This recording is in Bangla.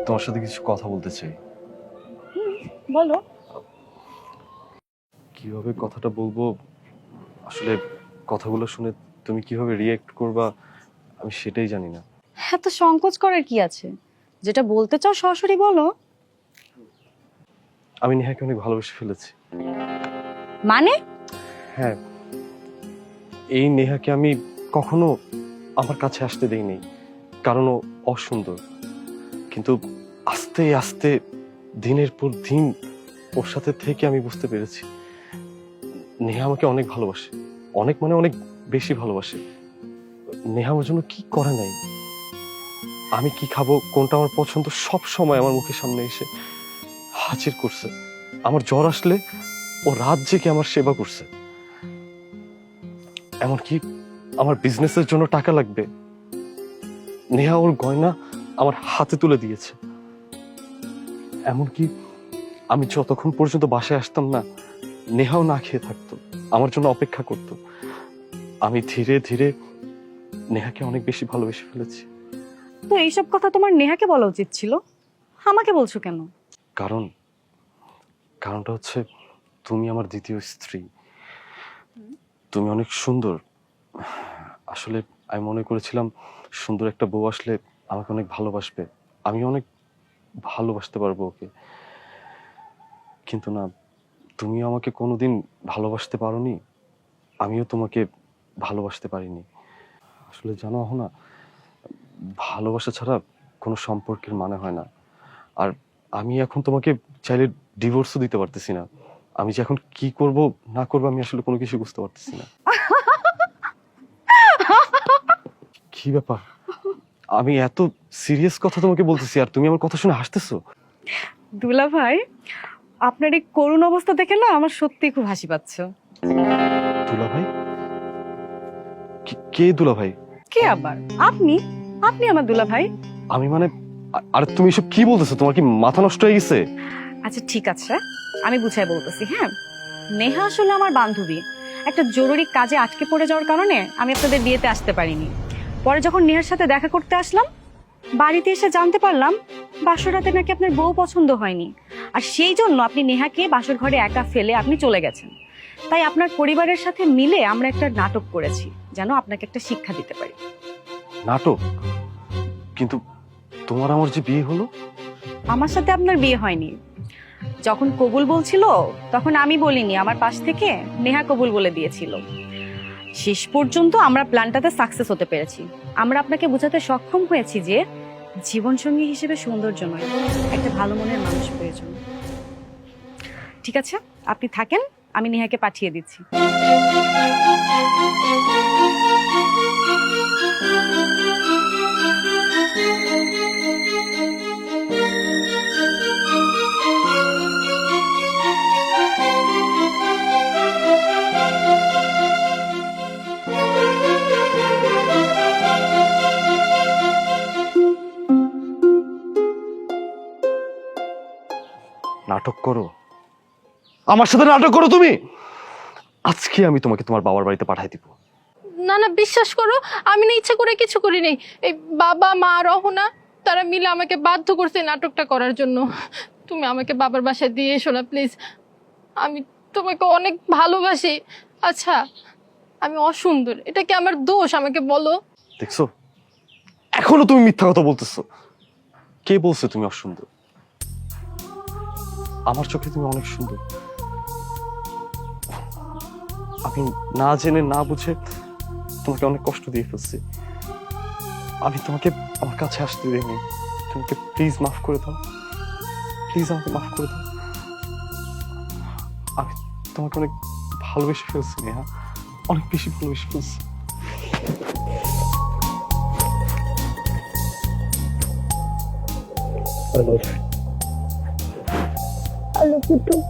তোমার সাথে কিছু কথা বলতে চাই। বলো। কিভাবে কথাটা বলবো, আসলে কথাগুলো শুনে তুমি কিভাবে রিয়েক্ট করবা আমি সেটাই জানি না। হ্যাঁ, তো সংকোচ করার কি আছে? যেটা বলতে চাও সরাসরি বলো। আমি নেহাকে অনেক ভালোবেসে ফেলেছি। মানে? হ্যাঁ, এই নেহাকে আমি কখনো আমার কাছে আসতে দেইনি, কারণ ও অসুন্দর। কিন্তু আস্তে আস্তে দিনের পর দিন ওর সাথে থেকে আমি বুঝতে পেরেছি নেহা আমাকে অনেক ভালোবাসে, অনেক মানে অনেক বেশি ভালোবাসে। নেহা আমার জন্য কি করে নাই, আমি কি খাবো, কোনটা আমার পছন্দ, সব সময় আমার মুখের সামনে এসে হাজির করছে। আমার জ্বর আসলে ও রাত জেগে আমার সেবা করছে। এমনকি আমার বিজনেসের জন্য টাকা লাগবে, নেহা ওর গয়না আমার হাতে তুলে দিয়েছে। এমনকি আমি যতক্ষণ পর্যন্ত বাসায় আসতাম না, নেহাও না খেয়ে থাকতো, আমার জন্য অপেক্ষা করত। আমি ধীরে ধীরে নেহাকে অনেক বেশি ভালোবেসে ফেলেছি। তো এইসব কথা তোমার নেহাকে বলা উচিত ছিল, আমাকে বলছো কেন? কারণটা হচ্ছে তুমি আমার দ্বিতীয় স্ত্রী, তুমি অনেক সুন্দর। আসলে আমি মনে করেছিলাম সুন্দর একটা বউ আসলে আমাকে অনেক ভালোবাসবে, আমি অনেক ভালোবাসতে পারবো ওকে। কিন্তু না, তুমি আমাকে কোনোদিন ভালোবাসতে পারোনি, আমিও তোমাকে ভালোবাসতে পারিনি। আসলে জানো না, ভালোবাসা ছাড়া কোনো সম্পর্কের মানে হয় না। আর আমি এখন তোমাকে চাইলে ডিভোর্সও দিতে পারতেছি না। আমি যে এখন কি করব না করবো আমি আসলে কোনো কিছু বুঝতে পারতেছি না। কি ব্যাপার, আমি এত সিরিয়াস কথা তোমাকে বলতেছি আর তুমি আমার কথা শুনে হাসতেছো? দুলা ভাই, আপনার এই করুণ অবস্থা দেখে না আমার সত্যি খুব হাসি পাচ্ছে। দুলা ভাই? কে দুলা ভাই? কে আবার? আপনি আপনি আমার দুলা ভাই। আমি মানে, আরে তুমি এসব কি বলতেছো, তোমার কি মাথা নষ্ট হয়ে গেছে? আচ্ছা ঠিক আছে, আমি বুঝাই বলতেছি। হ্যাঁ, নেহা আসলে আমার বান্ধবী। একটা জরুরি কাজে আটকে পড়ে যাওয়ার কারণে আমি আপনাদের বিয়েতে আসতে পারিনি। পরে যখন নেহার সাথে দেখা করতে আসলাম, বাড়িতে এসে জানতে পারলাম বাসর রাতে নাকি আপনার বউ পছন্দ হয়নি, আর সেই জন্য আপনি নেহাকে বাসর ঘরে একা ফেলে আপনি চলে গেছেন। তাই আপনার পরিবারের সাথে মিলে আমরা একটা নাটক করেছি, যেন আপনাকে একটা শিক্ষা দিতে পারি। নাটক? কিন্তু তোমার আমার যে বিয়ে হলো। আমার সাথে আপনার বিয়ে হয়নি। যখন কবুল বলছিল তখন আমি বলিনি, আমার পাশ থেকে নেহা কবুল বলে দিয়েছিল। শেষ পর্যন্ত আমরা প্ল্যানটাতে সাকসেস হতে পেরেছি। আমরা আপনাকে বোঝাতে সক্ষম হয়েছি যে জীবনসঙ্গী হিসেবে সৌন্দর্য নয়, একটা ভালো মনের মানুষ প্রয়োজন। ঠিক আছে, আপনি থাকেন, আমি নেহাকে পাঠিয়ে দিচ্ছি। নাটক করো, আমার সাথে নাটক করো তুমি? আজকে আমি তোমাকে তোমার বাবার বাড়িতে পাঠাই দিব। না না, বিশ্বাস করো, আমি না ইচ্ছা করে কিছু করিনি। এই বাবা মা রহনা তারা মিলে আমাকে বাধ্য করছে নাটকটা করার জন্য। তুমি আমাকে বাবার বাসায় দিয়ে এসো না প্লিজ, আমি তোমাকে অনেক ভালোবাসি। আচ্ছা, আমি অসুন্দর, এটা কি আমার দোষ? আমাকে বলো। দেখছো, এখনো তুমি মিথ্যা কথা বলতেছো। কে বলছে তুমি অসুন্দর? আমার চোখে তুমি অনেক সুন্দর। আমি না জেনে না বুঝে তোমাকে অনেক কষ্ট দিয়ে ফেলছি। আমি তোমাকে আমার কাছে আসতে দিইনি। তোমাকে প্লিজ মাফ করে দাও, প্লিজ আমাকে মাফ করে দাও। আমি তোমাকে অনেক ভালোবেসে ফেলছি নেহা, অনেক বেশি ভালোবেসে ফেলছি। I love you too.